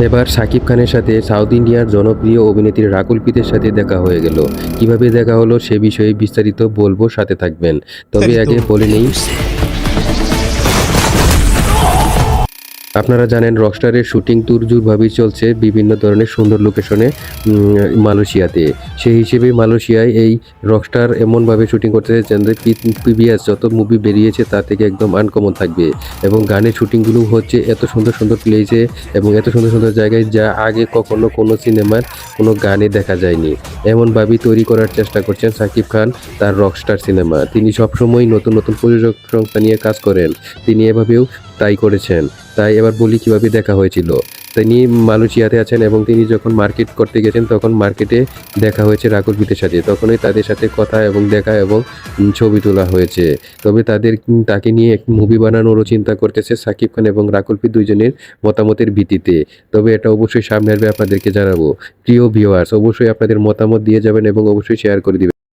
এবার সাকিব খানের সাথে সাউথ ইন্ডিয়ার জনপ্রিয় অভিনেত্রী রাকুল প্রীতের সাথে দেখা হয়ে গেল। কিভাবে দেখা হলো সে বিষয়ে বিস্তারিত বলবো, সাথে থাকবেন। তবে चल तो আগে বলে নেই, उसे আপনারা জানেন রকস্টারের শুটিং তুরজুরভাবেই চলছে বিভিন্ন ধরনের সুন্দর লোকেশনে মালয়েশিয়াতে। সেই হিসেবে মালয়েশিয়ায় এই রকস্টার এমনভাবে শুটিং করতেছে যেন প্রিভিয়াস যত মুভি বেরিয়েছে তার থেকে একদম আনকমন থাকবে। এবং গানের শুটিংগুলো হচ্ছে এত সুন্দর সুন্দর প্লেসে এবং এত সুন্দর সুন্দর জায়গায়, যা আগে কখনো কোনো সিনেমার কোনো গানে দেখা যায়নি। এমনভাবেই তৈরি করার চেষ্টা করছেন সাকিব খান তার রকস্টার সিনেমা। তিনি সবসময় নতুন নতুন প্রযোজক সংস্থা নিয়ে কাজ করেন, তিনি এভাবেও তাই করেছেন। তাই এবার বলি কিভাবে দেখা হয়েছিল। তিনি মালয়েশিয়াতে আছেন এবং তিনি যখন মার্কেট করতে গেছেন তখন মার্কেটে দেখা হয়েছে রাকুল প্রীতের সাথে। তখনই তাদের সাথে কথা এবং দেখা এবং ছবি তোলা হয়েছে। তবে তাকে নিয়ে এক মুভি বানানোরও চিন্তা করতেছে সাকিব খান এবং রাকুল প্রীত দুইজনের মতামতের ভিত্তিতে। তবে এটা অবশ্যই সামনে আসবে, আপনাদেরকে জানাবো। প্রিয় ভিউয়ার্স, অবশ্যই আপনাদের মতামত দিয়ে যাবেন এবং অবশ্যই শেয়ার করে দিবেন।